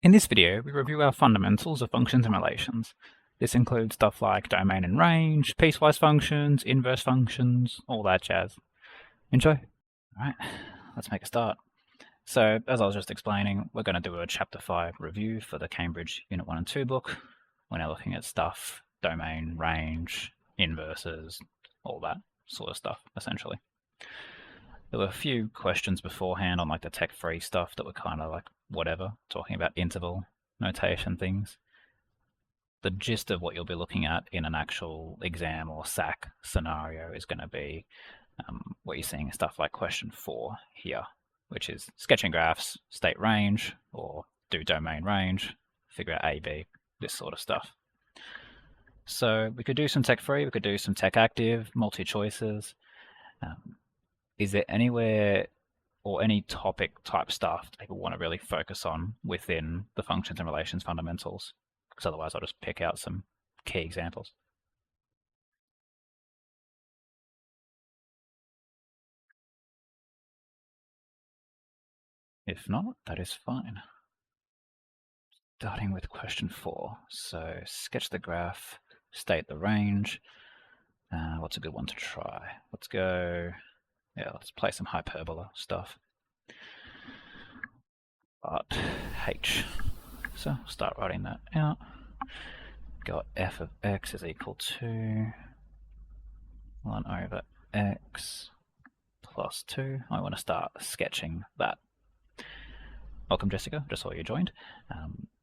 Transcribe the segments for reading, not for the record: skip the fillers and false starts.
In this video, we review our fundamentals of functions and relations. This includes stuff like domain and range, piecewise functions, inverse functions, all that jazz. Enjoy! Alright, let's make a start. So, as I was just explaining, we're going to do a Chapter 5 review for the Cambridge Unit 1 and 2 book. We're now looking at stuff, domain, range, inverses, all that sort of stuff, essentially. There were a few questions beforehand on like the tech-free stuff that were kind of like whatever, talking about interval notation things. The gist of what you'll be looking at in an actual exam or SAC scenario is going to be what you're seeing stuff like question 4 here, which is sketching graphs, state range, or do domain range, figure out A, B, this sort of stuff. So we could do some tech-free, we could do some tech-active, multi-choices. Is there anywhere or any topic type stuff that people want to really focus on within the functions and relations fundamentals? Because otherwise I'll just pick out some key examples. If not, that is fine. Starting with question 4. So sketch the graph, state the range. What's a good one to try? Let's play some hyperbola stuff. But h. So start writing that out. Got f of x is equal to 1 over x plus 2. I want to start sketching that. Welcome, Jessica. Just saw you joined.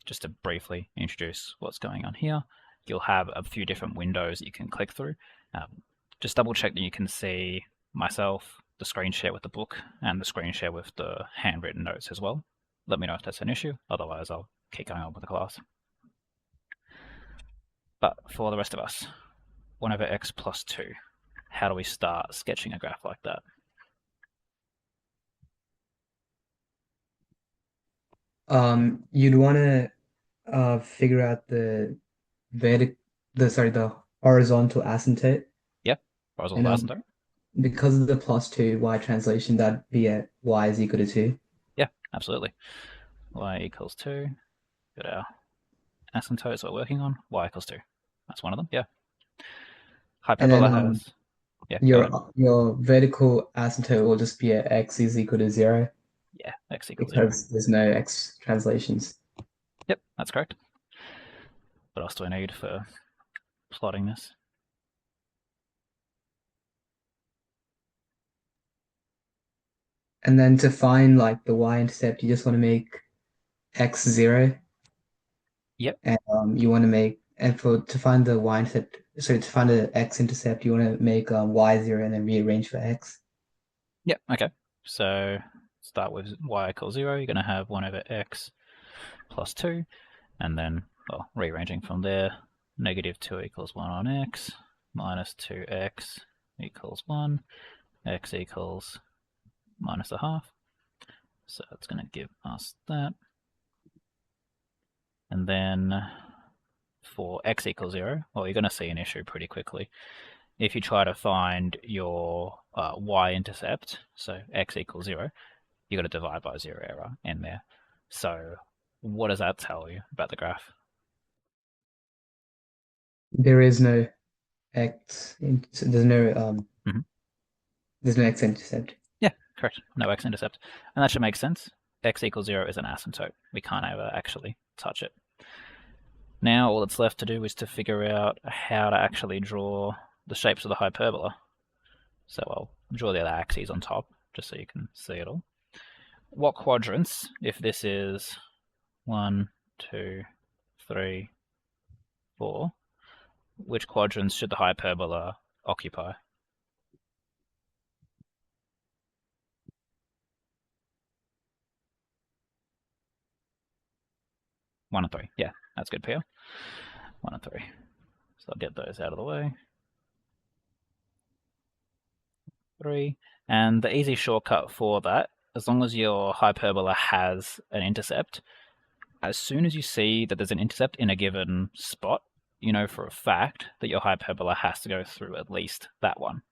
Just to briefly introduce what's going on here, you'll have a few different windows that you can click through. Just double check that you can see myself, the screen share with the book, and the screen share with the handwritten notes as well. Let me know if that's an issue, otherwise I'll keep going on with the class. But for the rest of us, 1 over x plus 2, how do we start sketching a graph like that? You'd want to figure out the horizontal asymptote. Yeah, horizontal asymptote. Because of the plus 2 y translation, that'd be at y is equal to 2. Yeah, absolutely. Y equals 2. Got our asymptotes we're working on. Y equals 2. That's one of them. Yeah. Hyperbola has. Yeah. Your vertical asymptote will just be at x is equal to 0. Yeah, x equals 0. Because there's no x translations. Yep, that's correct. What else do I need for plotting this? And then to find like the y-intercept, you just want to make x 0. Yep. And you want to make, and to find the y-intercept, so to find the x-intercept, you want to make y 0 and then rearrange for x. Yep, okay. So start with y equals 0. You're going to have 1 over x plus 2. And then, well, rearranging from there, negative 2 equals 1 on x, minus 2x equals 1, x equals minus a half. So it's going to give us that. And then for x equals 0, well, you're going to see an issue pretty quickly. If you try to find your y-intercept, so x equals 0, you've got to divide by 0 error in there. So what does that tell you about the graph? There is no x, there's no x-intercept. Yeah, correct. No x-intercept. And that should make sense. X equals 0 is an asymptote. We can't ever actually touch it. Now all that's left to do is to figure out how to actually draw the shapes of the hyperbola. So I'll draw the other axes on top, just so you can see it all. What quadrants, if this is 1, 2, 3, 4, which quadrants should the hyperbola occupy? One and 3. Yeah, that's good, Pia. 1 and 3. So I'll get those out of the way. 3. And the easy shortcut for that, as long as your hyperbola has an intercept, as soon as you see that there's an intercept in a given spot, you know for a fact that your hyperbola has to go through at least that one.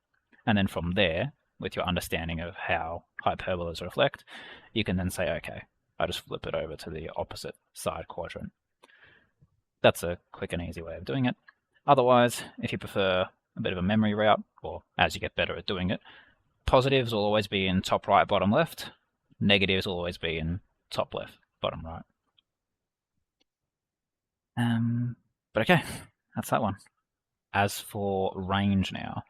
And then from there, with your understanding of how hyperbolas reflect, you can then say, okay, I just flip it over to the opposite side quadrant. That's a quick and easy way of doing it. Otherwise, if you prefer a bit of a memory route, or as you get better at doing it, positives will always be in top right, bottom left. Negatives will always be in top left, bottom right. But okay, that's that one. As for range now,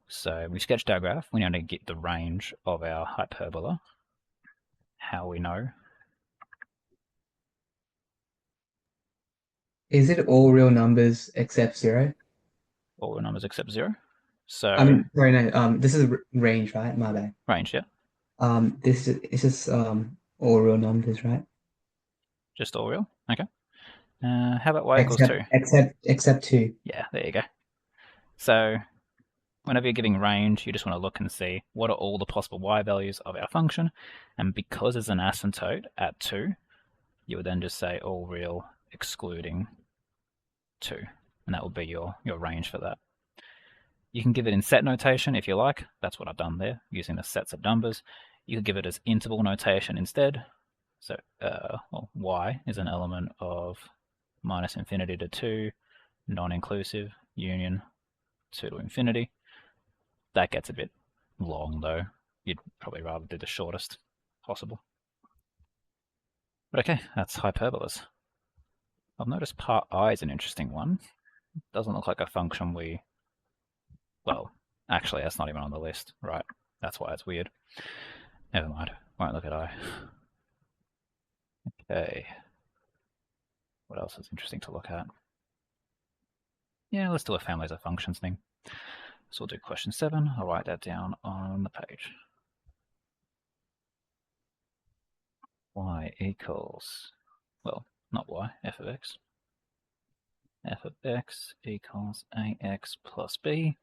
so we sketched our graph. We need to get the range of our hyperbola. How we know? Is it all real numbers except 0? All the numbers except 0. So I mean, sorry, no. This is range, right? My bad. range, yeah. This is it's just all real numbers, right? Just all real. Okay. How about y equals 2? Except 2. Yeah, there you go. So whenever you're giving range, you just want to look and see what are all the possible y values of our function, and because it's an asymptote at 2, you would then just say all real excluding 2, and that will be your range for that. You can give it in set notation if you like. That's what I've done there, using the sets of numbers. You could give it as interval notation instead. So well, y is an element of minus infinity to 2, non-inclusive, union 2 to infinity. That gets a bit long though. You'd probably rather do the shortest possible. But okay, that's hyperbolas. I've noticed part I is an interesting one. It doesn't look like a function we... Well, actually that's not even on the list, right? That's why it's weird. Never mind, won't look at I. Okay. What else is interesting to look at? Yeah, let's do a families of functions thing. So we'll do question 7. I'll write that down on the page. Y equals, well, not y, f of x. F of x equals ax plus b.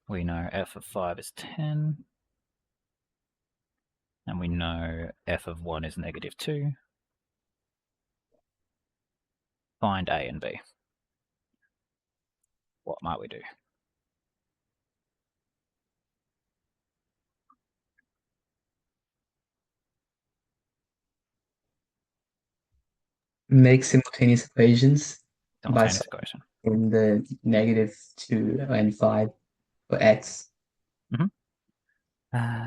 We know f of 5 is 10. And we know f of 1 is negative 2. Find a and b. What might we do? Make simultaneous equations by Simultaneous equation. solving the -2 and 5 for x.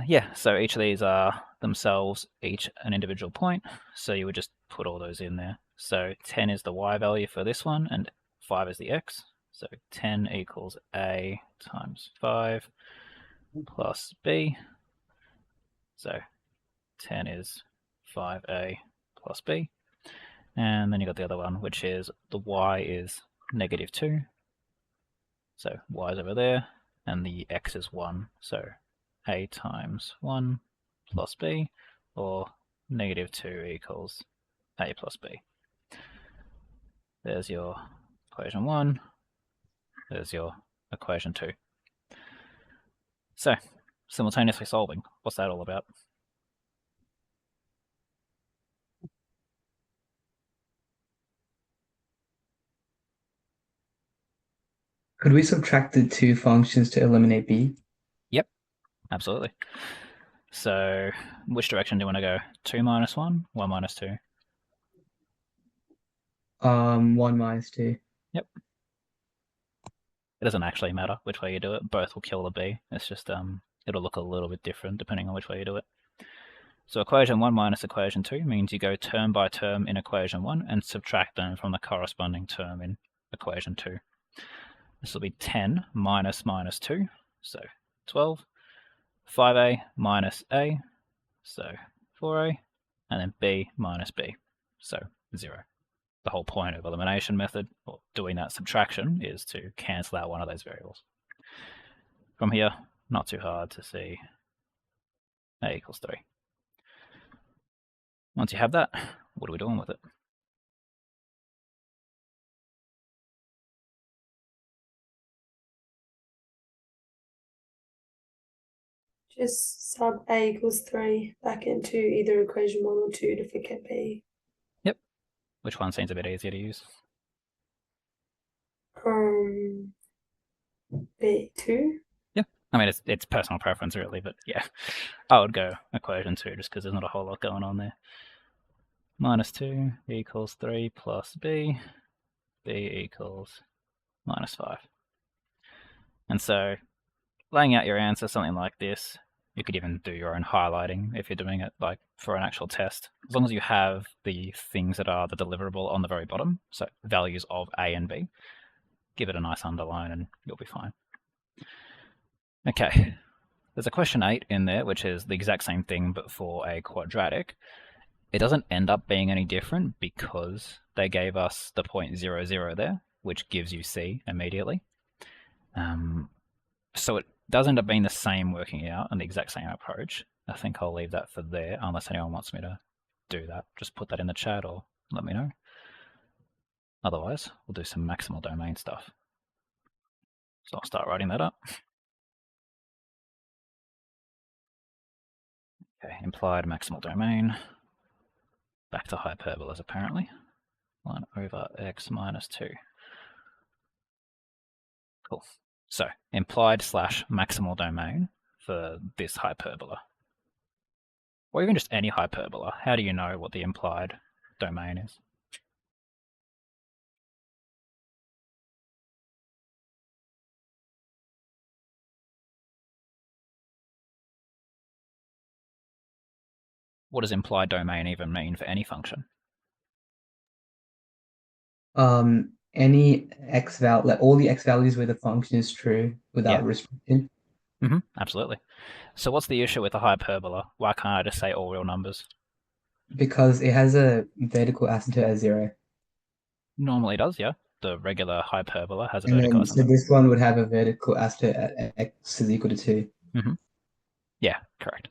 Yeah, so each of these are themselves each an individual point, so you would just put all those in there. So 10 is the y value for this one, and 5 is the x. So 10 equals a times 5 plus b. So 10 is 5a plus b. And then you got the other one, which is the y is negative 2. So y is over there, and the x is 1. So a times 1 plus b, or negative 2 equals a plus b. There's your equation 1. There's your equation 2. So, simultaneously solving. What's that all about? Could we subtract the 2 functions to eliminate b? Yep, absolutely. So, which direction do you want to go? 2 minus 1? 1 minus 2? 1 minus 2. Yep. It doesn't actually matter which way you do it. Both will kill the b. It's just it'll look a little bit different depending on which way you do it. So equation 1 minus equation 2 means you go term by term in equation 1 and subtract them from the corresponding term in equation 2. This will be 10 minus minus 2, so 12. 5a minus a, so 4a, and then b minus b, so 0. The whole point of elimination method, or doing that subtraction, is to cancel out one of those variables. From here, not too hard to see a equals 3. Once you have that, what are we doing with it? Just sub a equals 3 back into either equation 1 or 2 to forget b. Yep. Which one seems a bit easier to use? B2. Yeah. I mean, it's personal preference really, but yeah. I would go equation 2 just because there's not a whole lot going on there. minus 2 equals 3 plus b, b equals minus 5. And so laying out your answer something like this, you could even do your own highlighting if you're doing it like for an actual test, as long as you have the things that are the deliverable on the very bottom, so values of a and b, give it a nice underline and you'll be fine. Okay, there's a question 8 in there, which is the exact same thing but for a quadratic. It doesn't end up being any different because they gave us the 0.00 there, which gives you c immediately. So it does end up being the same working out and the exact same approach. I think I'll leave that for there, unless anyone wants me to do that. Just put that in the chat or let me know. Otherwise, we'll do some maximal domain stuff. So I'll start writing that up. Okay, implied maximal domain. Back to hyperbolas apparently. 1 over x minus 2. Cool. So implied slash maximal domain for this hyperbola. Or even just any hyperbola. How do you know what the implied domain is? What does implied domain even mean for any function? Any x value, like all the x values where the function is true without restriction. Absolutely. So what's the issue with the hyperbola? Why can't I just say all real numbers? Because it has a vertical asymptote at 0. Normally it does, yeah. The regular hyperbola has a And vertical then, so asymptote. this one would have a vertical asymptote at x is equal to 2. Yeah, correct.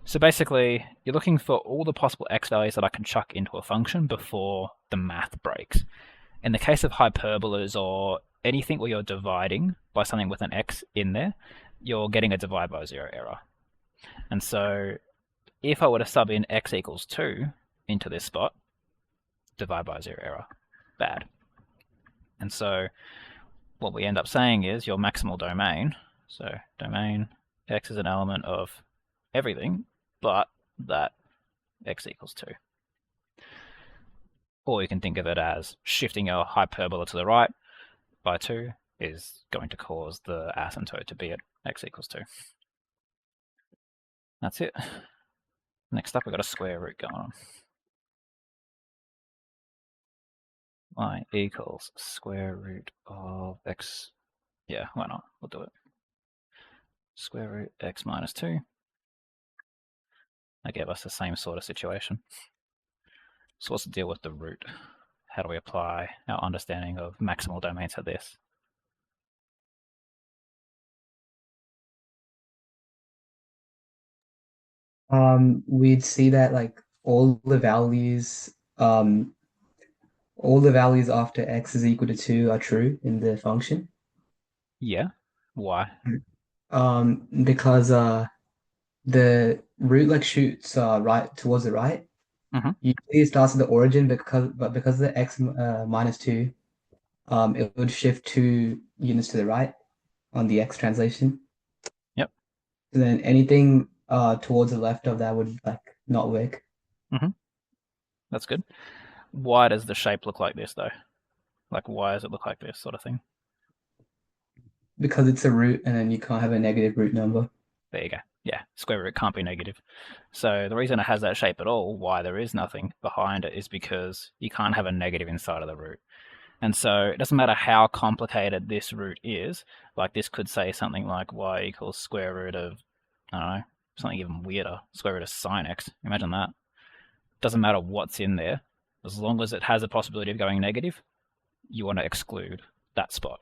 So basically, you're looking for all the possible x values that I can chuck into a function before the math breaks. In the case of hyperbolas or anything where you're dividing by something with an x in there, you're getting a divide by 0 error. And so if I were to sub in x equals 2 into this spot, divide by 0 error, bad. And so what we end up saying is your maximal domain, so domain x is an element of everything, but that x equals 2. Or you can think of it as shifting your hyperbola to the right by 2 is going to cause the asymptote to be at x equals 2. That's it. Next up, we've got a square root going on. Y equals square root of x. Yeah, why not? We'll do it. Square root x minus 2. That gave us the same sort of situation. So what's the deal with the root? How do we apply our understanding of maximal domains to this? We'd see that like all the values after x is equal to 2 are true in the function. Yeah. Why? Because the root like shoots right towards the right. Usually it starts at the origin because of the x minus 2, it would shift 2 units to the right on the x translation. Yep. And then anything towards the left of that would like not work. That's good. Why does the shape look like this though? Like why does it look like this sort of thing? Because it's a root and then you can't have a negative root number. There you go. Yeah, square root can't be negative. So the reason it has that shape at all, why there is nothing behind it, is because you can't have a negative inside of the root. And so it doesn't matter how complicated this root is, like this could say something like y equals square root of, I don't know, something even weirder, square root of sine x. Imagine that. Doesn't matter what's in there, as long as it has a possibility of going negative, you want to exclude that spot.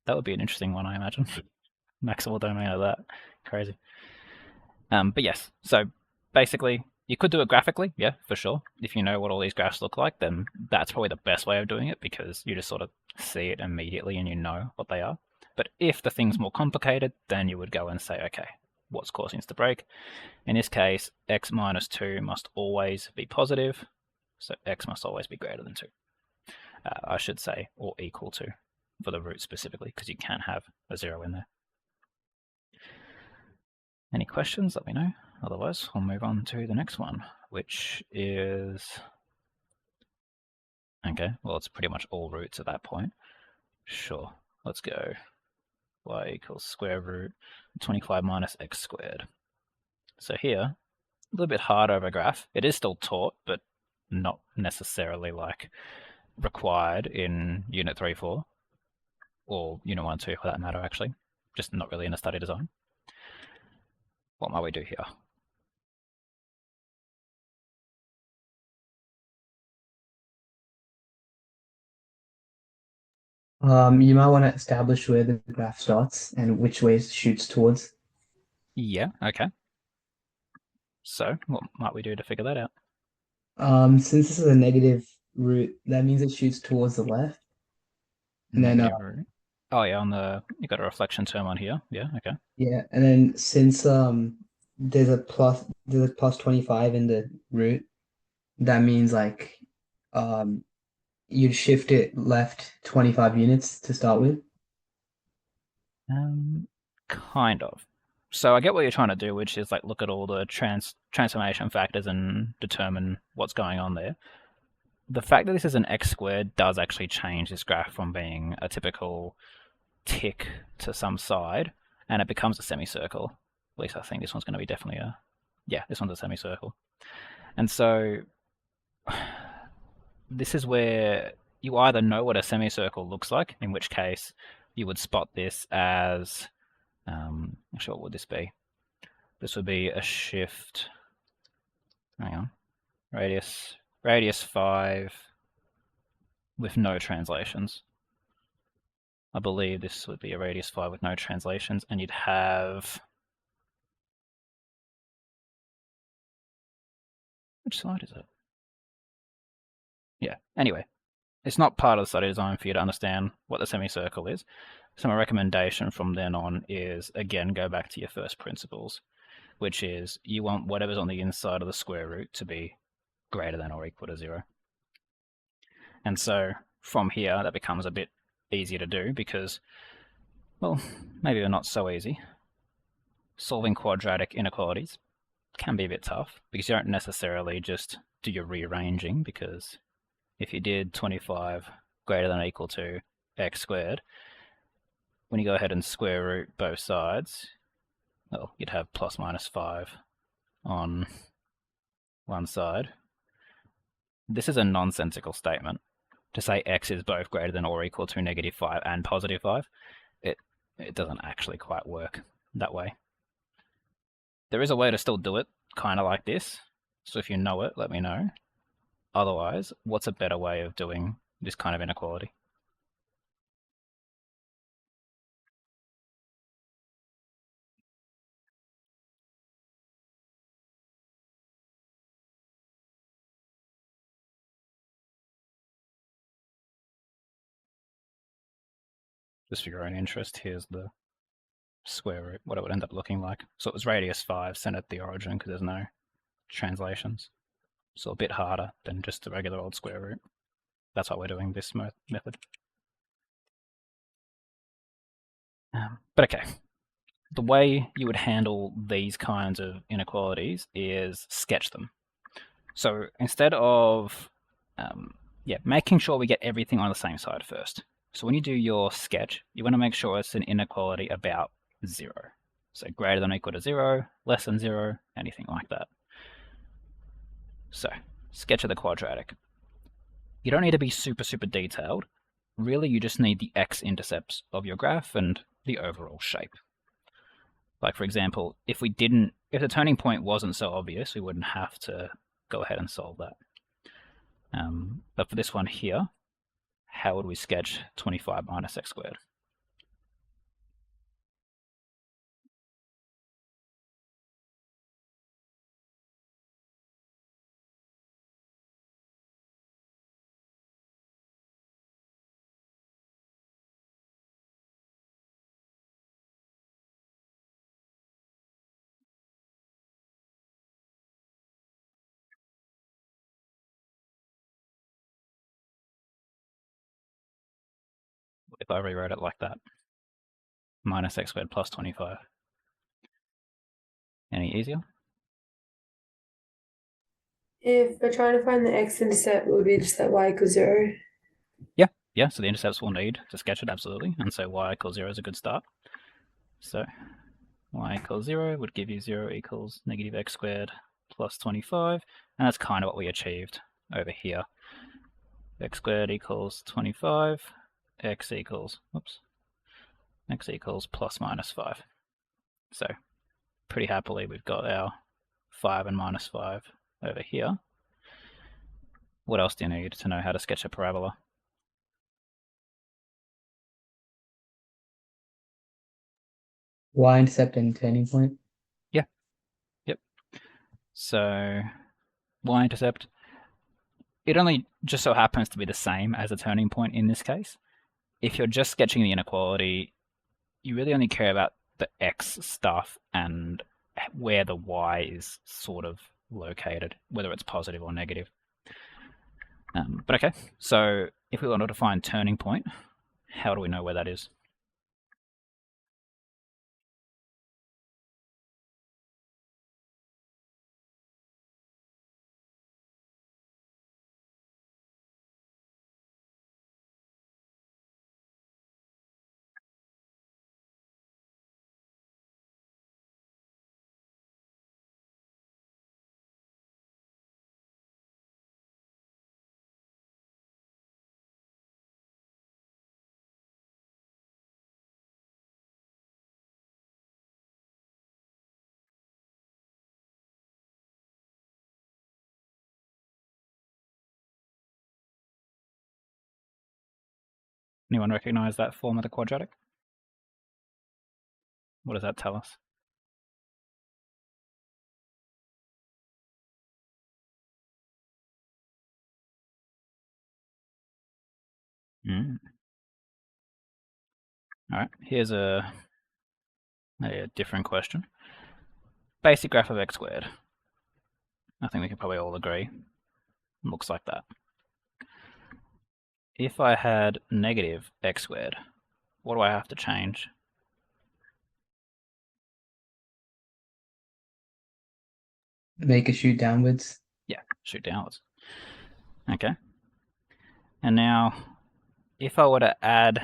That would be an interesting one, I imagine. Maximal domain of that. Crazy. But yes, so basically, you could do it graphically, yeah, for sure. If you know what all these graphs look like, then that's probably the best way of doing it because you just sort of see it immediately and you know what they are. But if the thing's more complicated, then you would go and say, okay, what's causing this to break? In this case, x minus 2 must always be positive, so x must always be greater than 2. I should say, or equal to, for the root specifically, because you can't have a 0 in there. Any questions? Let me know. Otherwise, we'll move on to the next one, which is... Okay, well, it's pretty much all roots at that point. Sure, let's go. Y equals square root 25 minus x squared. So here, a little bit harder of a graph. It is still taught, but not necessarily like required in Unit 3-4, or Unit 1-2 for that matter, actually. Just not really in a study design. What might we do here? You might want to establish where the graph starts and which way it shoots towards. Yeah, okay. So, what might we do to figure that out? Since this is a negative root, that means it shoots towards the left. And then, Negative root. Oh yeah, on the you got a reflection term on here. Yeah, okay. yeah, and then since there's a plus 25 in the root, that means like you'd shift it left 25 units to start with. Kind of. So I get what you're trying to do, which is like look at all the transformation factors and determine what's going on there. The fact that this is an x squared does actually change this graph from being a typical tick to some side, and it becomes a semicircle. At least I think this one's going to be definitely a... Yeah, this one's a semicircle. And so this is where you either know what a semicircle looks like, in which case you would spot this as... actually, what would this be? This would be a shift... Hang on. Radius 5 with no translations. I believe this would be a radius 5 with no translations, and you'd have... Which side is it? Yeah, anyway. It's not part of the study design for you to understand what the semicircle is. So my recommendation from then on is, again, go back to your first principles, which is you want whatever's on the inside of the square root to be greater than or equal to 0. And so from here, that becomes a bit easier to do because, well, maybe they're not so easy. Solving quadratic inequalities can be a bit tough because you don't necessarily just do your rearranging, because if you did 25 greater than or equal to x squared, when you go ahead and square root both sides, well, you'd have plus minus 5 on one side. This is a nonsensical statement. To say x is both greater than or equal to negative 5 and positive 5, it doesn't actually quite work that way. There is a way to still do it, kind of like this. So if you know it, let me know. Otherwise, what's a better way of doing this kind of inequality? Just for your own interest, here's the square root, what it would end up looking like. So it was radius 5 centered at the origin because there's no translations. So a bit harder than just the regular old square root. That's why we're doing this method. But okay, the way you would handle these kinds of inequalities is sketch them. So instead of making sure we get everything on the same side first. So when you do your sketch, you want to make sure it's an inequality about 0. So greater than or equal to 0, less than 0, anything like that. So, sketch of the quadratic. You don't need to be super detailed. Really, you just need the x-intercepts of your graph and the overall shape. Like, for example, if the turning point wasn't so obvious, we wouldn't have to go ahead and solve that. But for this one here, how would we sketch 25 minus x squared? If I rewrote it like that, minus x squared plus 25. Any easier? If we're trying to find the x-intercept, it would be just that y equals 0. Yeah, so the intercepts we'll need to sketch it, absolutely. And so y equals 0 is a good start. So y equals 0 would give you 0 equals negative x squared plus 25. And that's kind of what we achieved over here. X squared equals 25, x equals plus minus 5. So pretty happily we've got our 5 and minus 5 over here. What else do you need to know how to sketch a parabola? Y-intercept and turning point. Yeah. Yep. So y-intercept, it only just so happens to be the same as a turning point in this case. If you're just sketching the inequality, you really only care about the x stuff and where the y is sort of located, whether it's positive or negative. But okay, so if we want to find turning point, how do we know where that is? Anyone recognize that form of the quadratic? What does that tell us? All right, here's a different question. Basic graph of x squared. I think we can probably all agree. Looks like that. If I had negative x squared, what do I have to change? Make it shoot downwards. Yeah, shoot downwards. Okay. And now, if I were to add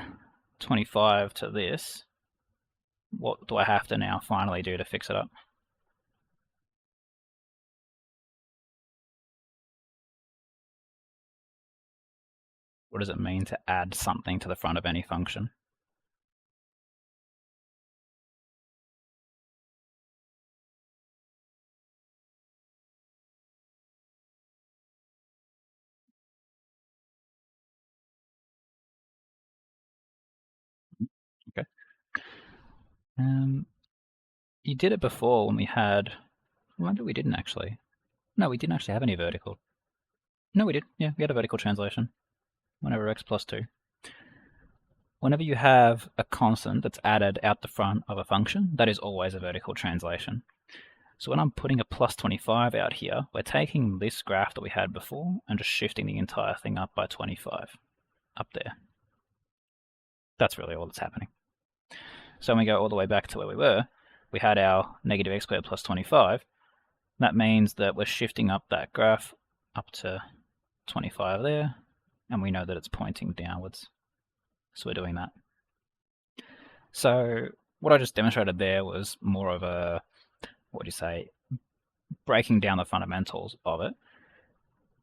25 to this, what do I have to now finally do to fix it up? What does it mean to add something to the front of any function? Okay. You did it before when we had. Maybe we didn't actually. No, we didn't actually have any vertical. No, we did. Yeah, we had a vertical translation. Whenever x plus 2. Whenever you have a constant that's added out the front of a function, that is always a vertical translation. So when I'm putting a plus 25 out here, we're taking this graph that we had before and just shifting the entire thing up by 25 up there. That's really all that's happening. So when we go all the way back to where we were, we had our negative x squared plus 25. That means that we're shifting up that graph up to 25 there, and we know that it's pointing downwards. So we're doing that. So what I just demonstrated there was more of a, what do you say, breaking down the fundamentals of it.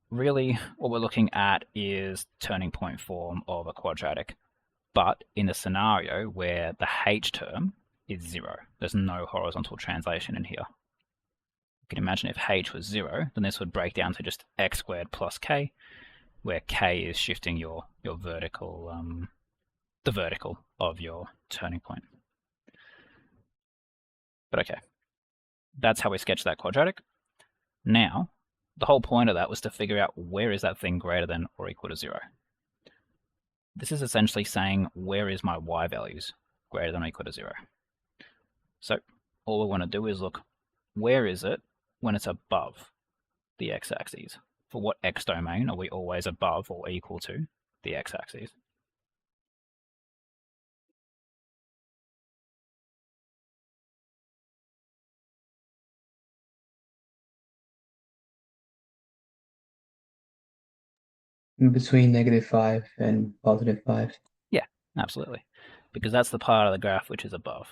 Really, what we're looking at is turning point form of a quadratic, but in the scenario where the h term is 0. There's no horizontal translation in here. You can imagine if h was 0, then this would break down to just x squared plus k, where k is shifting your vertical, the vertical of your turning point. But okay, that's how we sketch that quadratic. Now, the whole point of that was to figure out where is that thing greater than or equal to 0. This is essentially saying where is my y values greater than or equal to 0. So all we want to do is look, where is it when it's above the x-axis? For what x domain are we always above or equal to the x-axis? Between -5 and +5. Yeah, absolutely. Because that's the part of the graph which is above.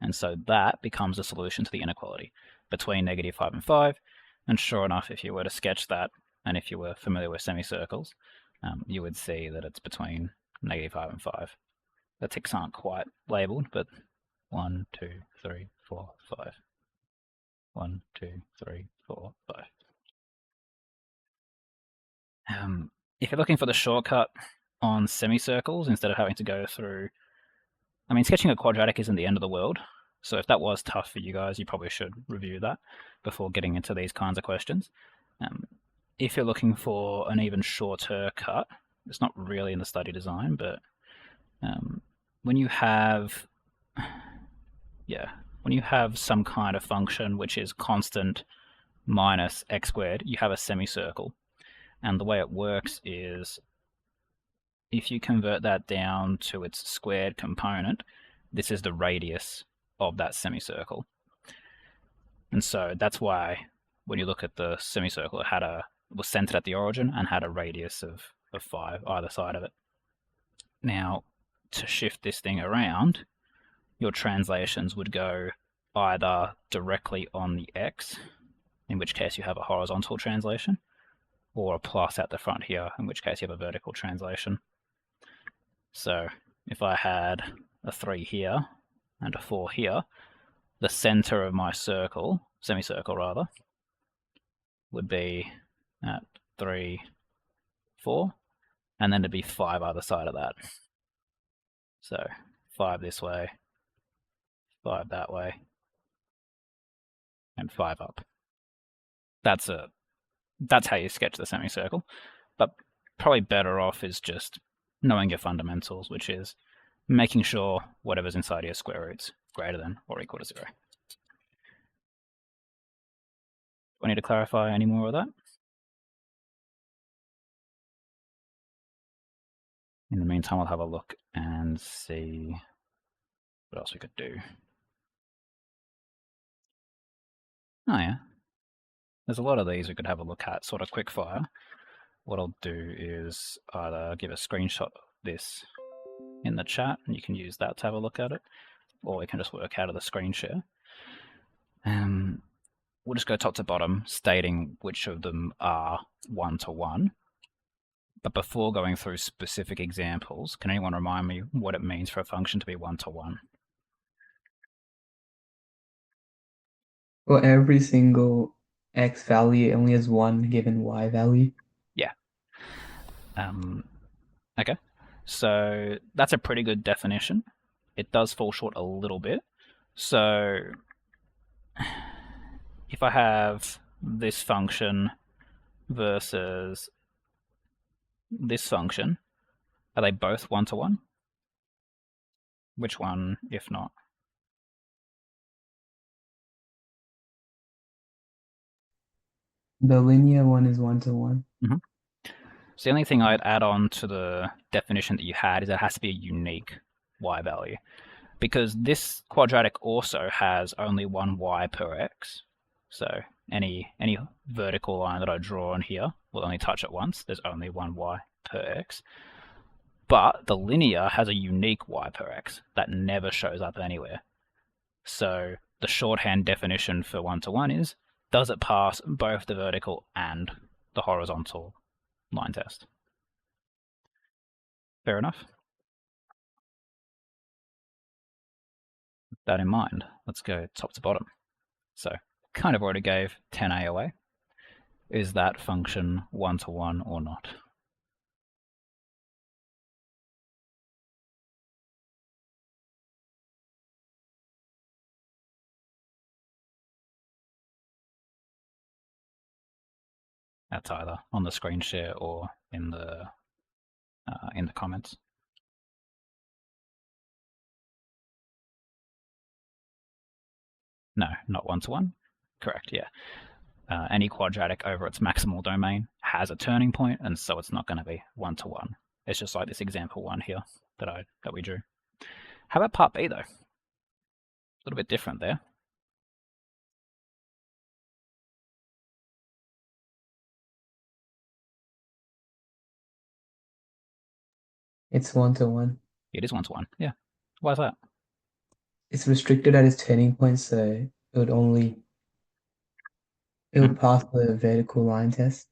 And so that becomes a solution to the inequality between -5 and 5. And sure enough, if you were to sketch that, and if you were familiar with semicircles, you would see that it's between -5 and 5. The ticks aren't quite labeled, but 1, 2, 3, 4, 5. 1, 2, 3, 4, 5. If you're looking for the shortcut on semicircles instead of having to go through, I mean, sketching a quadratic isn't the end of the world. So if that was tough for you guys, you probably should review that before getting into these kinds of questions. If you're looking for an even shorter cut, it's not really in the study design, but when you have some kind of function which is constant minus x squared, you have a semicircle. And the way it works is if you convert that down to its squared component, this is the radius of that semicircle. And so that's why when you look at the semicircle, it was centered at the origin and had a radius of 5 either side of it. Now, to shift this thing around, your translations would go either directly on the x, in which case you have a horizontal translation, or a plus at the front here, in which case you have a vertical translation. So if I had a 3 here and a 4 here, the center of my circle, semicircle rather, would be at 3, 4, and then there'd be 5 either side of that. So 5 this way, 5 that way, and 5 up. That's how you sketch the semicircle, but probably better off is just knowing your fundamentals, which is making sure whatever's inside your square root's greater than or equal to 0. Do I need to clarify any more of that? In the meantime, I'll have a look and see what else we could do. Oh yeah, there's a lot of these we could have a look at, sort of quick fire. What I'll do is either give a screenshot of this in the chat, and you can use that to have a look at it, or we can just work out of the screen share. We'll just go top to bottom, stating which of them are one-to-one. But before going through specific examples, can anyone remind me what it means for a function to be one-to-one? Well, every single x value only has one given y value. Yeah. Okay. So that's a pretty good definition. It does fall short a little bit. So if I have this function versus this function, are they both one-to-one? Which one, if not? The linear one is one-to-one. So the only thing I'd add on to the definition that you had is it has to be a unique y value, because this quadratic also has only one y per x. So any vertical line that I draw on here will only touch it once. There's only one y per x. But the linear has a unique y per x that never shows up anywhere. So the shorthand definition for one-to-one is, does it pass both the vertical and the horizontal line test? Fair enough. With that in mind, let's go top to bottom. So kind of already gave 10a away. Is that function one-to-one or not? That's either on the screen share or in the comments. No, not one-to-one. Correct, yeah. Any quadratic over its maximal domain has a turning point, and so it's not going to be one-to-one. It's just like this example one here that we drew. How about part B though? A little bit different there. It's 1-to-1. It is 1-to-1. Yeah. Why is that? It's restricted at its turning point, so it would pass the vertical line test.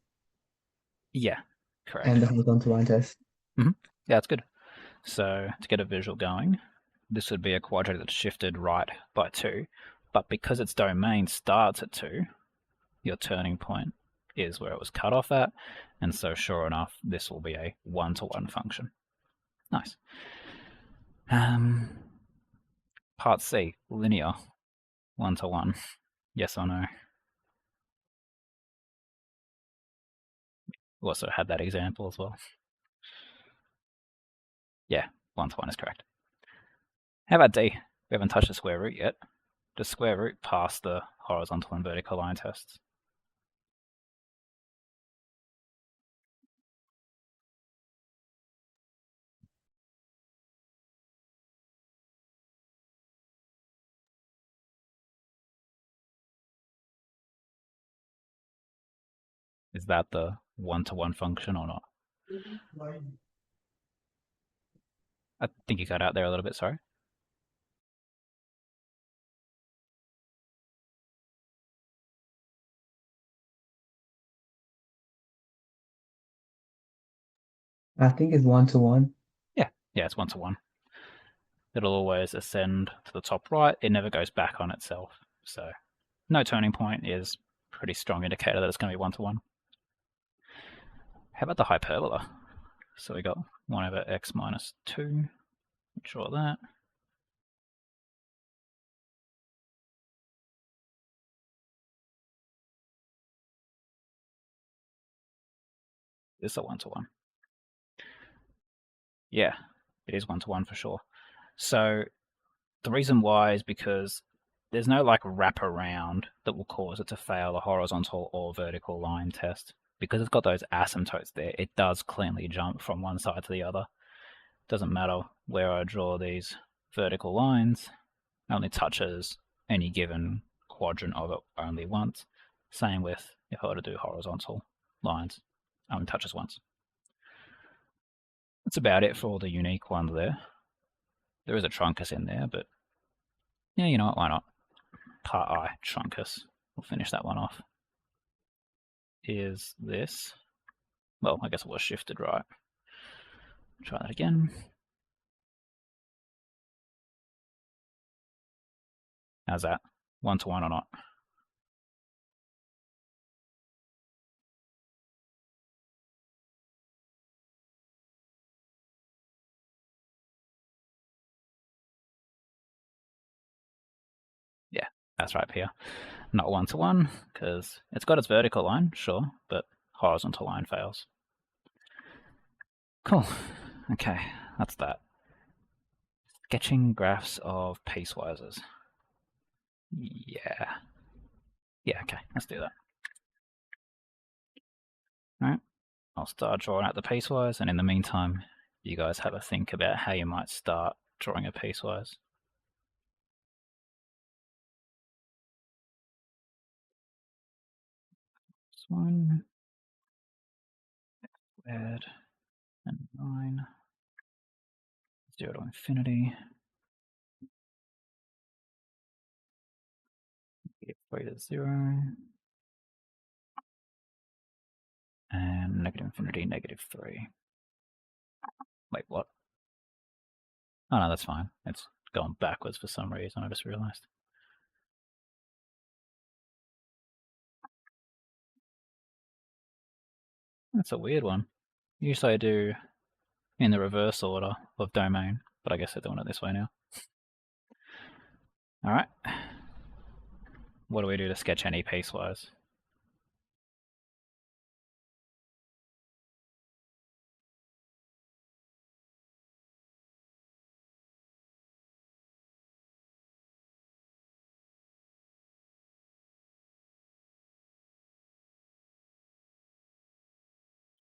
Yeah, correct. And the horizontal line test. Yeah, that's good. So to get a visual going, this would be a quadrant that's shifted right by 2, but because its domain starts at 2, your turning point is where it was cut off at, and so sure enough, this will be a 1-to-1 function. Nice. Part C, linear, 1-to-1. Yes or no? We also had that example as well. Yeah, 1-to-1 is correct. How about D? We haven't touched the square root yet. Does square root pass the horizontal and vertical line tests? Is that the 1-to-1 function or not? I think you got out there a little bit, sorry. I think it's 1-to-1. Yeah, it's 1-to-1. It'll always ascend to the top right. It never goes back on itself. So no turning point is a pretty strong indicator that it's going to be 1-to-1. How about the hyperbola? So we got 1/x minus 2. Draw that. This is a 1-to-1. Yeah, it is 1-to-1 for sure. So the reason why is because there's no like wraparound that will cause it to fail a horizontal or vertical line test. Because it's got those asymptotes there, it does cleanly jump from one side to the other. Doesn't matter where I draw these vertical lines, it only touches any given quadrant of it only once. Same with if I were to do horizontal lines, only touches once. That's about it for all the unique ones there. There is a truncus in there, but yeah, you know what, why not? Part I, truncus. We'll finish that one off. Is this. Well, I guess it was shifted right. Try that again. How's that? 1-to-1 or not? Yeah, that's right, Pia. Not 1-to-1, because it's got its vertical line, sure, but horizontal line fails. Cool. Okay, that's that. Sketching graphs of piecewises. Yeah, okay, let's do that. Alright, I'll start drawing out the piecewise, and in the meantime, you guys have a think about how you might start drawing a piecewise. This one, squared, and 9, 0 to infinity, 3 to 0, and negative infinity, negative 3. Wait, what? Oh no, that's fine. It's going backwards for some reason, I just realized. That's a weird one. Usually I do in the reverse order of domain, but I guess they're doing it this way now. Alright. What do we do to sketch any piecewise?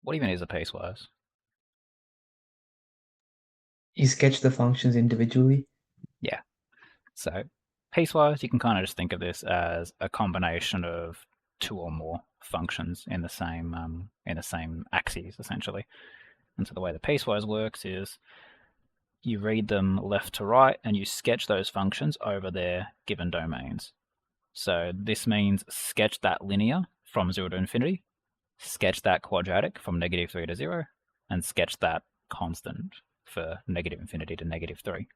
What even is a piecewise? You sketch the functions individually? Yeah. So piecewise, you can kind of just think of this as a combination of 2 or more functions in the same axes, essentially. And so the way the piecewise works is you read them left to right and you sketch those functions over their given domains. So this means sketch that linear from 0 to infinity, sketch that quadratic from -3 to 0, and sketch that constant for -infinity to -3.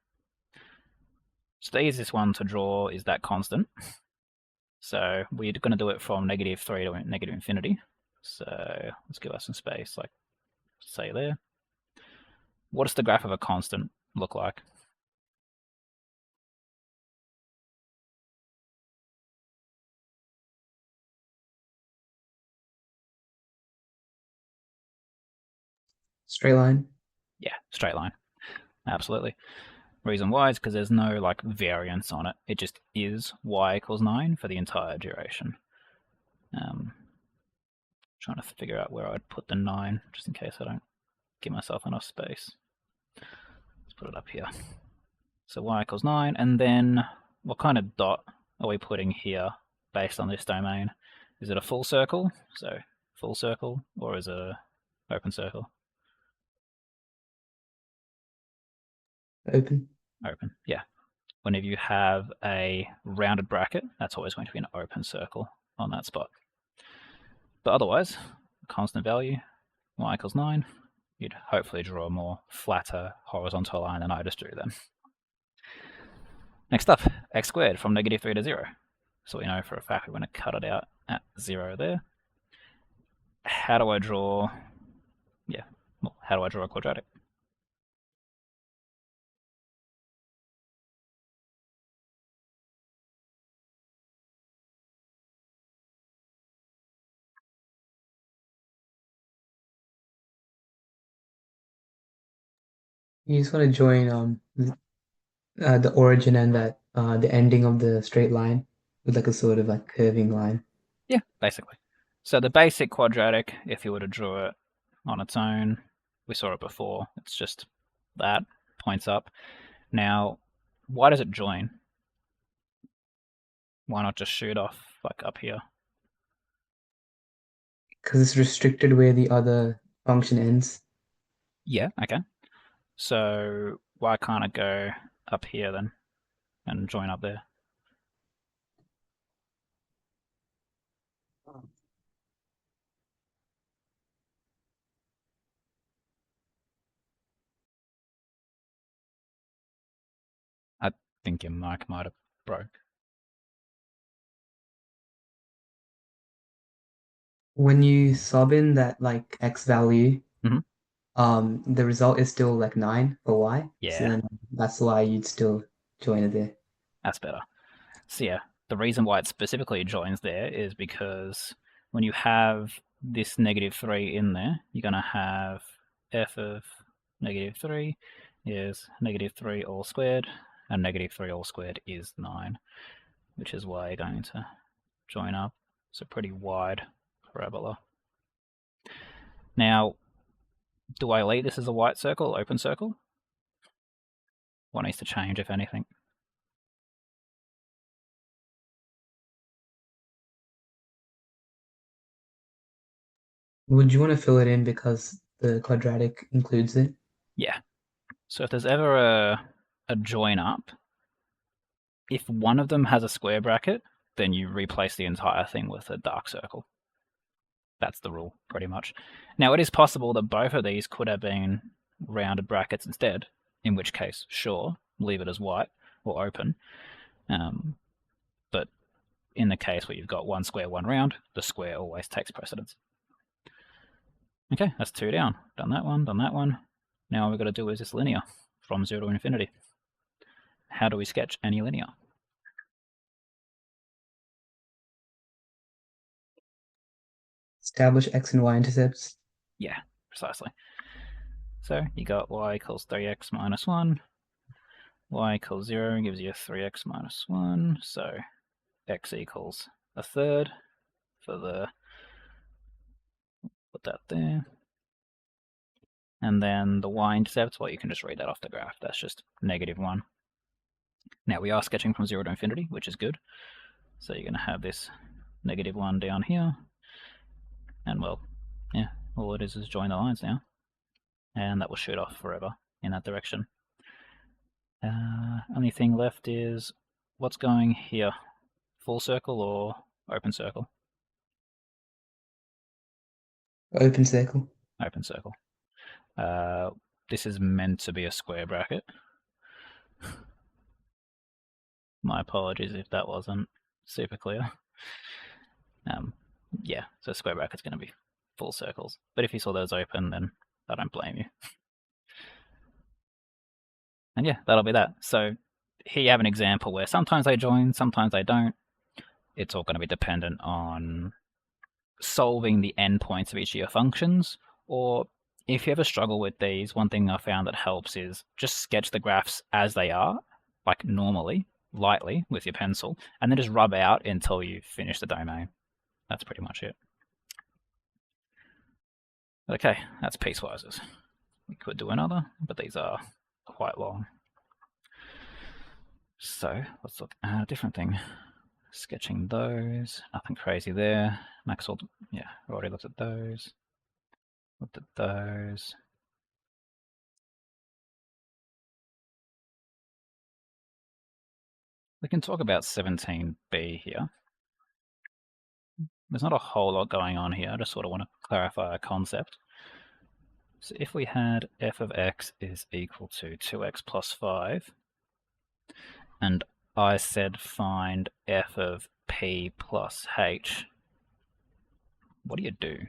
So the easiest one to draw is that constant. So we're going to do it from -3 to -infinity. So let's give us some space, like say there. What does the graph of a constant look like? Straight line. Yeah, straight line. Absolutely. Reason why is because there's no like variance on it. It just is y equals 9 for the entire duration. Trying to figure out where I'd put the 9, just in case I don't give myself enough space. Let's put it up here. So y equals 9, and then what kind of dot are we putting here based on this domain? Is it a full circle? So full circle, or is it an open circle? Open. Open, yeah. Whenever you have a rounded bracket, that's always going to be an open circle on that spot. But otherwise, constant value, y equals 9, you'd hopefully draw a more flatter horizontal line than I just drew then. Next up, x squared from -3 to 0. So we know for a fact we're going to cut it out at 0 there. How do I draw, how do I draw a quadratic? You just want to join the origin and that the ending of the straight line with like a sort of like curving line. Yeah, basically. So the basic quadratic, if you were to draw it on its own, we saw it before, it's just that, points up. Now, why does it join? Why not just shoot off like up here? Because it's restricted where the other function ends. Yeah, okay. So why can't it go up here then and join up there? I think your mic might have broke. When you sub in that like x value, Mhm. The result is still like 9 for y. Yeah. So then that's why you'd still join it there. That's better. So yeah, the reason why it specifically joins there is because when you have this -3 in there, you're going to have f of -3 is -3 all squared, and -3 all squared is 9, which is why you're going to join up. It's a pretty wide parabola. Now, do I leave this as a white circle, open circle? What needs to change, if anything? Would you want to fill it in because the quadratic includes it? Yeah. So if there's ever a join up, if one of them has a square bracket, then you replace the entire thing with a dark circle. That's the rule, pretty much. Now, it is possible that both of these could have been rounded brackets instead, in which case, sure, leave it as white or open. But in the case where you've got one square, one round, the square always takes precedence. Okay, that's 2 down. Done that one, done that one. Now all we've got to do is this linear from 0 to infinity. How do we sketch any linear? Establish x and y intercepts. Yeah, precisely. So you got y equals 3x minus 1. Y equals 0 gives you 3x minus 1. So x equals a third for the, put that there. And then the y-intercepts, well, you can just read that off the graph. That's just -1. Now we are sketching from 0 to infinity, which is good. So you're going to have this -1 down here. And well, yeah, all it is join the lines now. and that will shoot off forever in that direction. Only thing left is what's going here, full circle or open circle? Open circle. Open circle. This is meant to be a square bracket. My apologies if that wasn't super clear. Yeah, so square bracket's going to be full circles. But if you saw those open, then I don't blame you. And yeah, that'll be that. So here you have an example where sometimes they join, sometimes they don't. It's all going to be dependent on solving the endpoints of each of your functions. Or if you ever struggle with these, one thing I found that helps is just sketch the graphs as they are, like normally, lightly with your pencil, and then just rub out until you finish the domain. That's pretty much it. Okay, that's piecewise. We could do another, but these are quite long. So let's look at a different thing. Sketching those, nothing crazy there. Maxwell, yeah, we already looked at those. Looked at those. We can talk about 17b here. There's not a whole lot going on here. I just sort of want to clarify a concept. So if we had f of x is equal to 2x plus 5, and I said find f of p plus h, what do you do?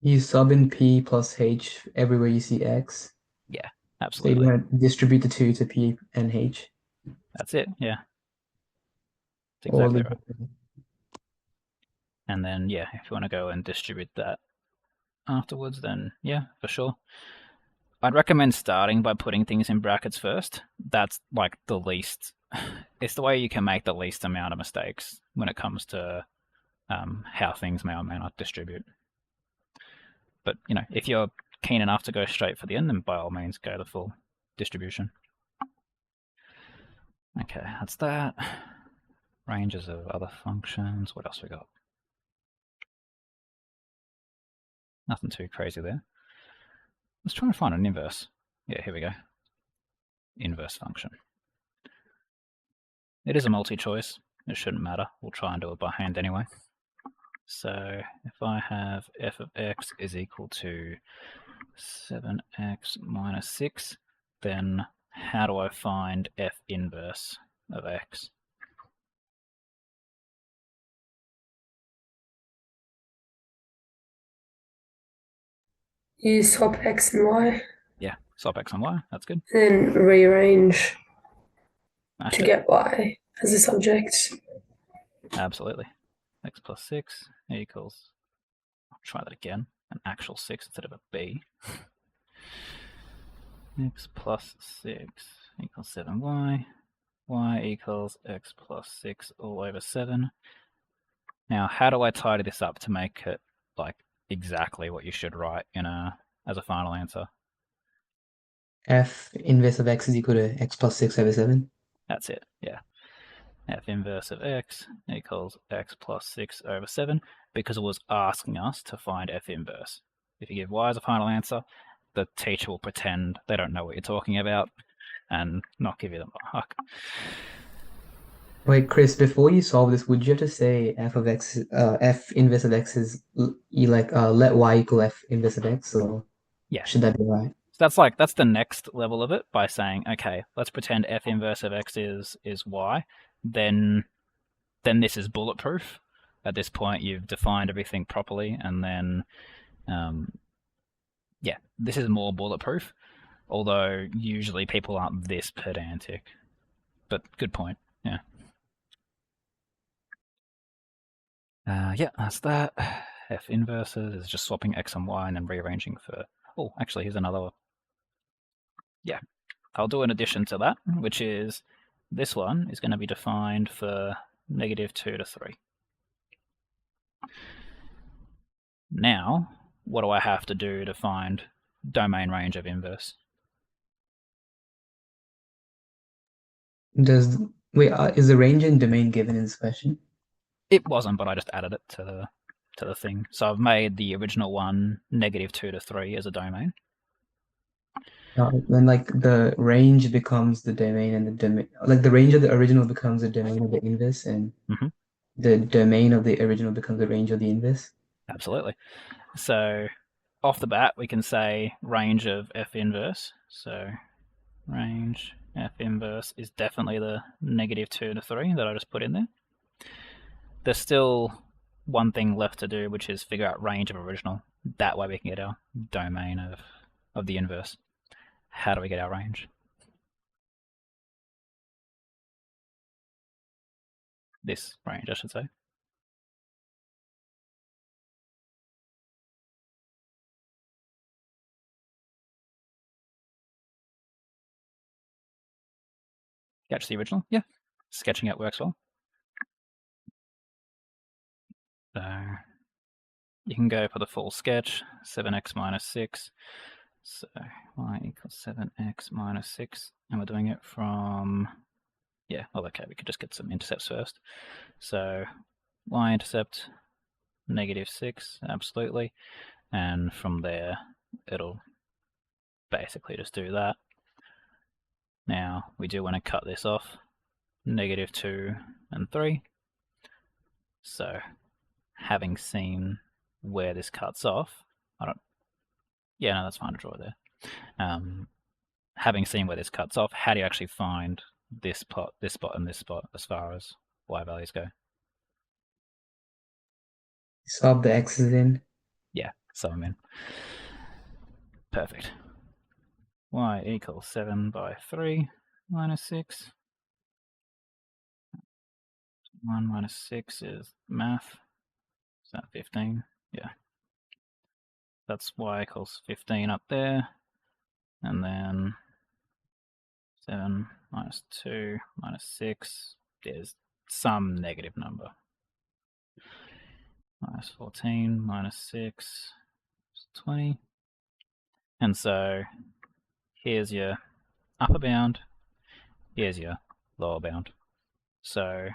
You sub in p plus h everywhere you see x. Yeah, absolutely. So you want to distribute the 2 to p and h. That's it, yeah. That's exactly right. And then, yeah, if you want to go and distribute that afterwards, then yeah, for sure. I'd recommend starting by putting things in brackets first. That's like the least, it's the way you can make the least amount of mistakes when it comes to how things may or may not distribute. But, you know, if you're keen enough to go straight for the end, then by all means go the full distribution. Okay, that's that. Ranges of other functions. What else we got? Nothing too crazy there. Let's try and find an inverse. Yeah, here we go. Inverse function. It is a multi-choice. It shouldn't matter. We'll try and do it by hand anyway. So if I have f of x is equal to 7x minus 6, then how do I find f inverse of x? You swap x and y. Yeah, swap x and y, that's good. Then rearrange Mashed to it. get y as a subject. Absolutely. X plus 6 equals, I'll try that again, an actual 6 instead of a b. X plus 6 equals 7y. Y equals x plus 6 all over 7. Now, how do I tidy this up to make it like exactly what you should write in as a final answer? F inverse of x is equal to x plus 6 over 7. That's it, yeah. F inverse of x equals x plus 6 over 7, because it was asking us to find f inverse. If you give y as a final answer, the teacher will pretend they don't know what you're talking about and not give you the mark. Wait, Chris, before you solve this, would you have to say f of x, f inverse of x is let y equal f inverse of x, or yeah, should that be right? So that's the next level of it, by saying, okay, let's pretend f inverse of x is y. Then this is bulletproof. At this point, you've defined everything properly, and then, yeah, this is more bulletproof. Although usually people aren't this pedantic, but good point. Yeah. Yeah, that's that. F inverses is just swapping x and y and then rearranging for. Oh, actually, here's another. Yeah, I'll do an addition to that, which is this one is going to be defined for -2 to 3. Now, what do I have to do to find domain range of inverse? Is the range and domain given in this question? It wasn't, but I just added it to to the thing. So I've made the original one -2 to 3 as a domain. Then like the range becomes the domain, and the domain, like the range of the original becomes the domain of the inverse, and the domain of the original becomes the range of the inverse. Absolutely. So off the bat, we can say range of F inverse. So range F inverse is definitely the -2 to 3 that I just put in there. There's still one thing left to do, which is figure out range of original. That way we can get our domain of the inverse. How do we get our range? This range, I should say. Sketch the original? Yeah. Sketching it works well. So you can go for the full sketch, 7x minus 6. So y equals 7x minus 6. And we're doing it from, yeah, well, okay, we could just get some intercepts first. So y-intercept, -6, absolutely. And from there, it'll basically just do that. Now, we do want to cut this off, -2 and 3. So, having seen where this cuts off, yeah, no, that's fine to draw there. Having seen where this cuts off, how do you actually find this spot, and this spot as far as y values go? Sub the x's in. Yeah, sub them in. Perfect. Y equals 7 by 3 minus 6. 1 minus 6 is math. Is that 15? Yeah. That's y equals 15 up there. And then 7 minus 2 minus 6. There's some negative number. Minus 14 minus 6 is 20. And so here's your upper bound. Here's your lower bound. So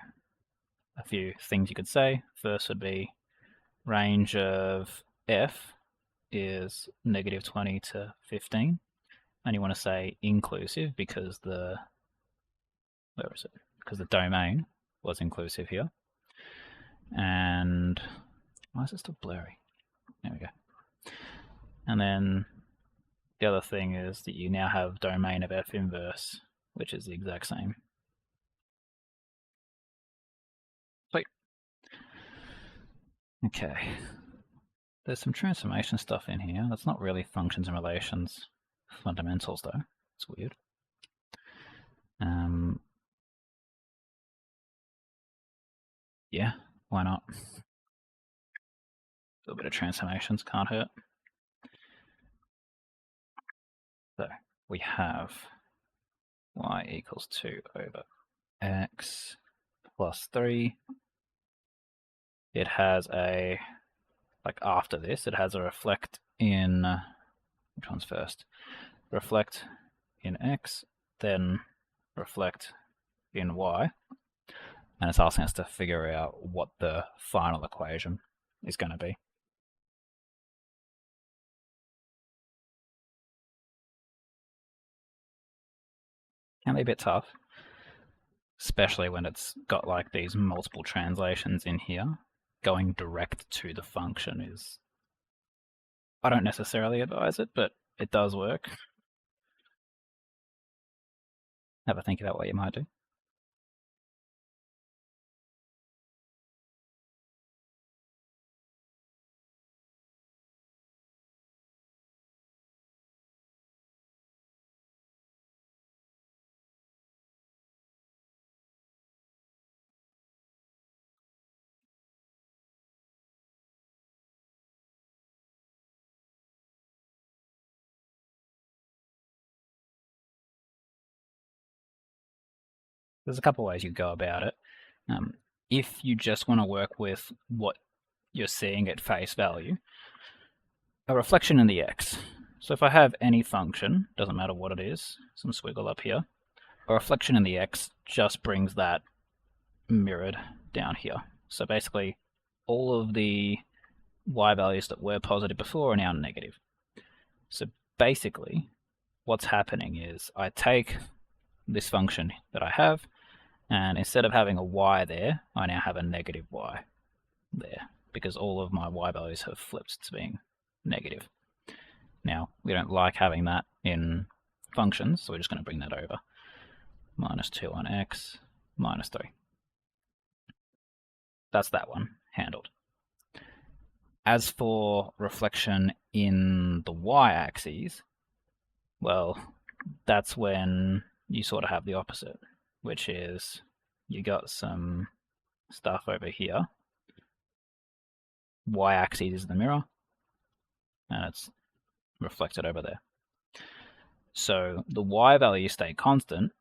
a few things you could say. First would be range of f is -20 to 15, and you want to say inclusive because the because the domain was inclusive here. And why is it still blurry? There we go. And then the other thing is that you now have domain of F inverse, which is the exact same. Sweet. Okay. There's some transformation stuff in here. That's not really functions and relations fundamentals though. It's weird. Yeah, why not? A little bit of transformations can't hurt. So we have y equals 2 over x plus 3. It has a, like after this, it has a reflect in, which one's first? Reflect in x, then reflect in y. And it's asking us to figure out what the final equation is going to be. Can be a bit tough, especially when it's got like these multiple translations in here. Going direct to the function is, I don't necessarily advise it, but it does work. Have a think about what you might do. There's a couple ways you go about it. If you just want to work with what you're seeing at face value, a reflection in the x. So if I have any function, doesn't matter what it is, some squiggle up here, a reflection in the x just brings that mirrored down here. So basically all of the y values that were positive before are now negative. So basically, what's happening is I take this function that I have, and instead of having a y there, I now have a negative y there, because all of my y values have flipped to being negative. Now, we don't like having that in functions, so we're just going to bring that over. -2 on x, -3. That's that one handled. As for reflection in the y-axis, well, that's when you sort of have the opposite, which is you got some stuff over here. Y-axis is the mirror, and it's reflected over there. So the y value stay constant,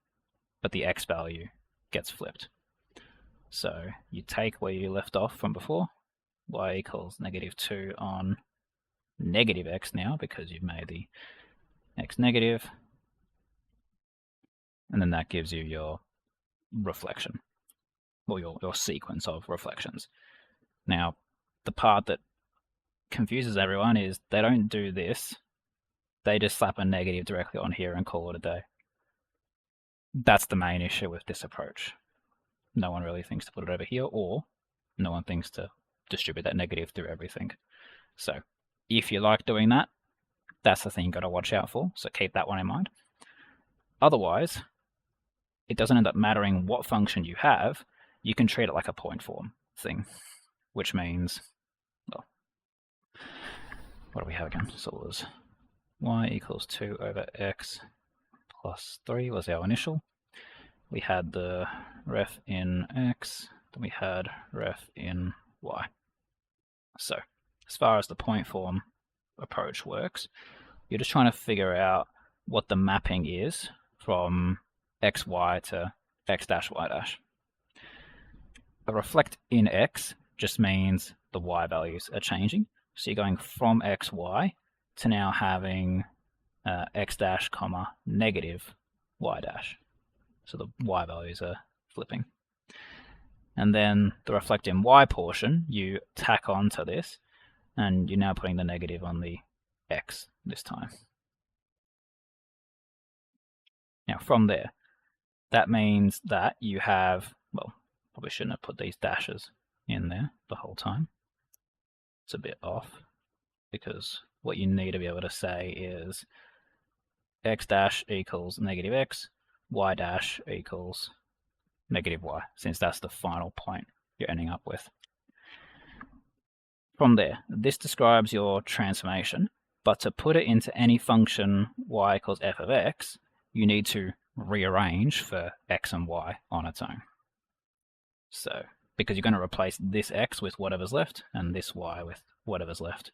but the x value gets flipped. So you take where you left off from before, y equals -2 on negative x now, because you've made the x negative, and then that gives you your reflection, or your sequence of reflections. Now, the part that confuses everyone is they don't do this, they just slap a negative directly on here and call it a day. That's the main issue with this approach. No one really thinks to put it over here, or no one thinks to distribute that negative through everything. So if you like doing that, that's the thing you've got to watch out for, so keep that one in mind. Otherwise, it doesn't end up mattering what function you have, you can treat it like a point form thing, which means, well, what do we have again? So it was y equals 2 over x plus 3 was our initial. We had the ref in x, then we had ref in y. So as far as the point form approach works, you're just trying to figure out what the mapping is from xy to x dash y dash. A reflect in x just means the y values are changing. So you're going from xy to now having x dash comma negative y dash. So the y values are flipping. And then the reflect in y portion, you tack onto this, and you're now putting the negative on the x this time. Now from there, that means that you have, well, probably shouldn't have put these dashes in there the whole time. It's a bit off, because what you need to be able to say is x dash equals negative x, y dash equals negative y, since that's the final point you're ending up with. From there, this describes your transformation, but to put it into any function y equals f of x, you need to rearrange for x and y on its own. So, because you're going to replace this x with whatever's left, and this y with whatever's left.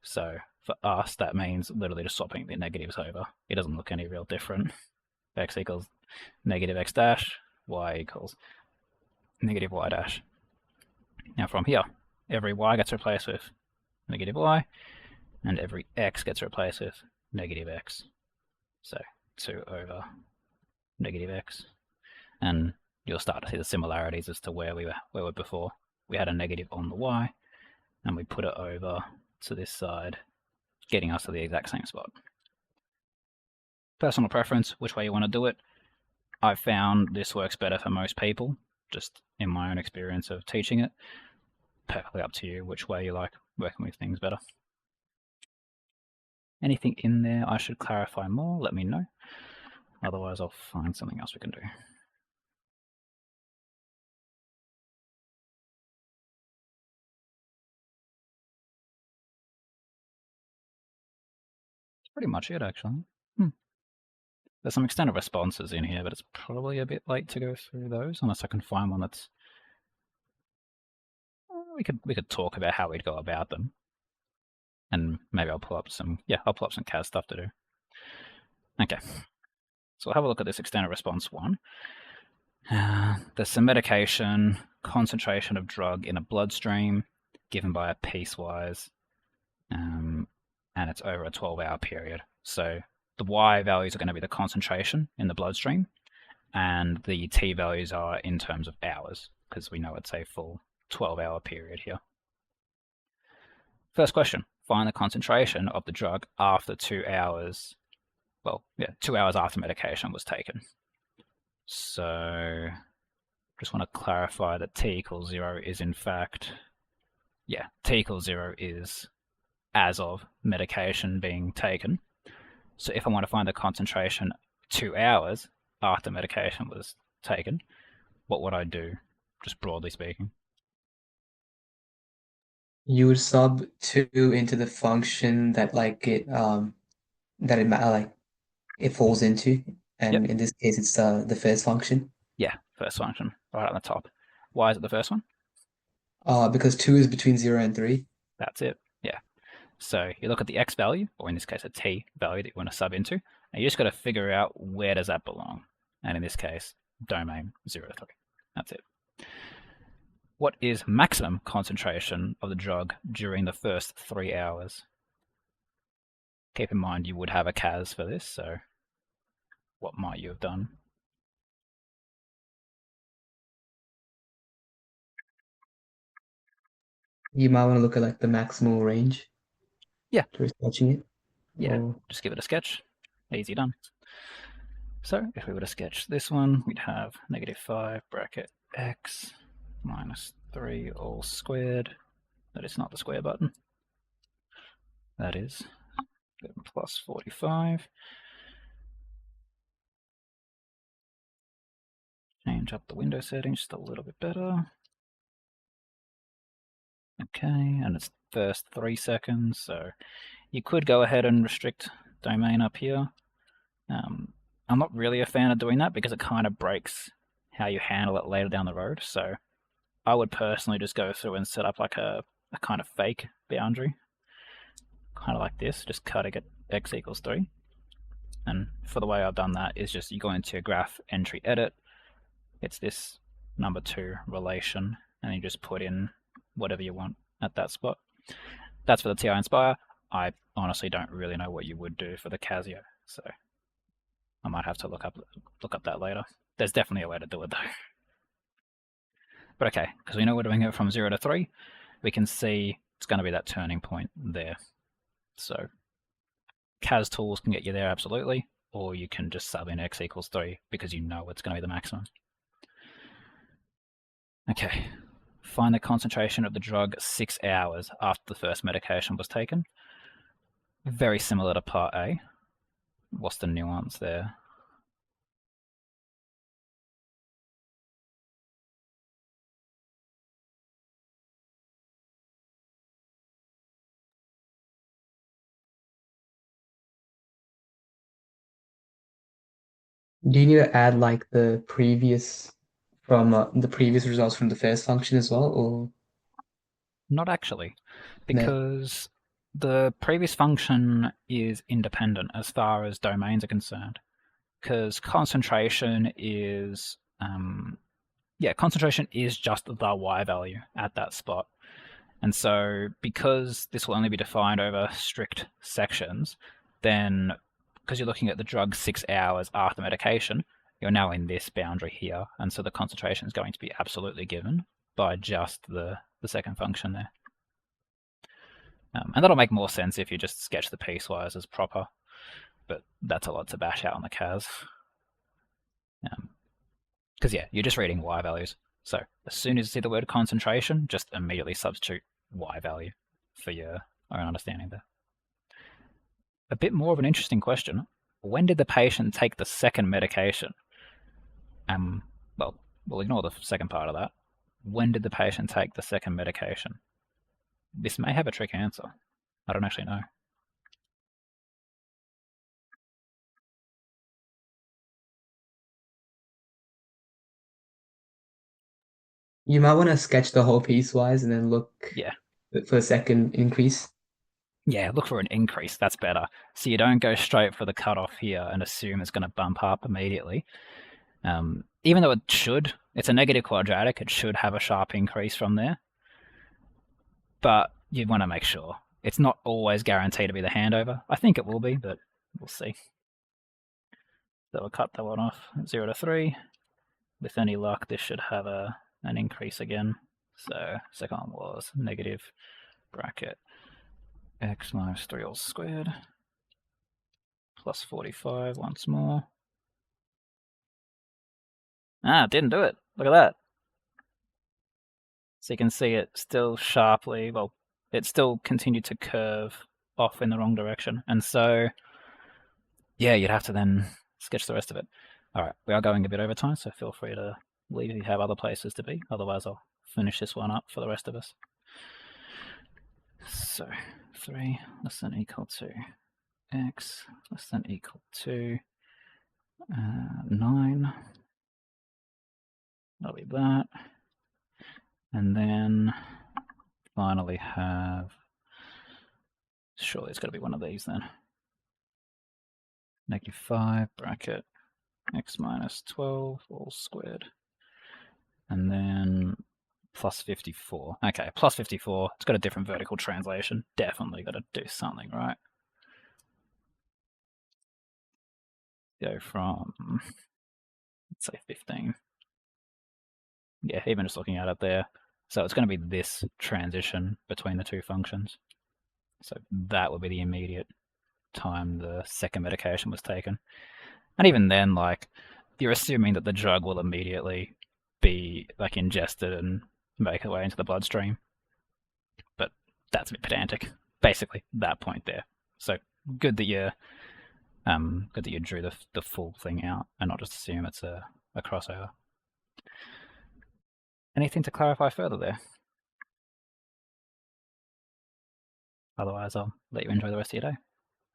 So for us, that means literally just swapping the negatives over. It doesn't look any real different. X equals negative x dash, y equals negative y dash. Now from here, every y gets replaced with negative y, and every x gets replaced with negative x. So 2 over negative x. And you'll start to see the similarities as to where we were before. We had a negative on the y, and we put it over to this side, getting us to the exact same spot. Personal preference, which way you want to do it. I've found this works better for most people, just in my own experience of teaching it. Perfectly up to you which way you like working with things better. Anything in there I should clarify more, let me know. Otherwise I'll find something else we can do. That's pretty much it, actually. There's some extended responses in here, but it's probably a bit late to go through those, unless I can find one that's... We could talk about how we'd go about them. And maybe I'll pull up some, I'll pull up some CAS stuff to do. Okay, so we'll have a look at this extended response one. There's some medication, concentration of drug in a bloodstream, given by a piecewise, and it's over a 12-hour period. So the Y values are going to be the concentration in the bloodstream, and the T values are in terms of hours, because we know it's a full 12-hour period here. First question, find the concentration of the drug after 2 hours. Well, yeah, 2 hours after medication was taken. So just want to clarify that t equals 0 is in fact, yeah, t equals 0 is as of medication being taken. So if I want to find the concentration 2 hours after medication was taken, what would I do, just broadly speaking? You would sub 2 into the function that it falls into, and Yep. in this case it's the first function. Yeah, first function, right on the top. Why is it the first one? Because 2 is between 0 and 3. That's it, yeah. So you look at the x value, or in this case a t value that you want to sub into, and you just got to figure out where does that belong. And in this case, domain 0, 3. That's it. What is maximum concentration of the drug during the first 3 hours? Keep in mind you would have a CAS for this, so what might you have done? You might want to look at like the maximal range. Yeah. To sketching it. Yeah, Or... just give it a sketch. Easy done. So if we were to sketch this one, we'd have -5 bracket x minus 3 all squared. That is not the square button. That is plus 45. Change up the window settings just a little bit better. Okay, and it's first 3 seconds, so you could go ahead and restrict domain up here. I'm not really a fan of doing that because it kind of breaks how you handle it later down the road. So I would personally just go through and set up like a kind of fake boundary, kind of like this, just cutting it x equals 3. And for the way I've done that is just you go into your graph entry edit, it's this number 2 relation, and you just put in whatever you want at that spot. That's for the TI Nspire. I honestly don't really know what you would do for the Casio, so I might have to look up that later. There's definitely a way to do it though. But okay, because we know we're doing it from 0 to 3, we can see it's going to be that turning point there. So CAS tools can get you there absolutely, or you can just sub in x equals 3 because you know it's going to be the maximum. Okay, find the concentration of the drug 6 hours after the first medication was taken. Very similar to part A. What's the nuance there? Do you need to add like the previous results from the first function as well, or not actually, because the previous function is independent as far as domains are concerned. Because concentration is concentration is just the y value at that spot. And so because this will only be defined over strict sections, then because you're looking at the drug 6 hours after medication, you're now in this boundary here. And so the concentration is going to be absolutely given by just the second function there. And that'll make more sense if you just sketch the piecewise as proper, but that's a lot to bash out on the CAS. Because yeah, you're just reading y values. So as soon as you see the word concentration, just immediately substitute y value for your own understanding there. A bit more of an interesting question. When did the patient take the second medication? Well, we'll ignore the second part of that. When did the patient take the second medication? This may have a trick answer. I don't actually know. You might want to sketch the whole piecewise and then look for a second increase. Yeah, look for an increase. That's better. So you don't go straight for the cutoff here and assume it's going to bump up immediately. Even though it should, it's a negative quadratic, it should have a sharp increase from there. But you want to make sure. It's not always guaranteed to be the handover. I think it will be, but we'll see. So we'll cut that one off at 0 to 3. With any luck, this should have an increase again. So second one was negative bracket x minus 3 all squared plus 45 once more. Ah, didn't do it. Look at that. So you can see it still sharply, well, it still continued to curve off in the wrong direction. And so, yeah, you'd have to then sketch the rest of it. All right, we are going a bit over time, so feel free to leave if you have other places to be. Otherwise, I'll finish this one up for the rest of us. So 3 less than equal to x less than equal to 9. That'll be that. And then finally have, surely it's got to be one of these then. -5 bracket x minus 12 all squared. And then plus 54. Okay, plus 54. It's got a different vertical translation. Definitely got to do something, right? Go from, let's say 15. Yeah, even just looking at it there. So it's going to be this transition between the two functions. So that would be the immediate time the second medication was taken. And even then, like, you're assuming that the drug will immediately be like ingested and make its way into the bloodstream. But that's a bit pedantic. Basically, that point there. So good that you drew the full thing out and not just assume it's a crossover. Anything to clarify further there? Otherwise, I'll let you enjoy the rest of your day.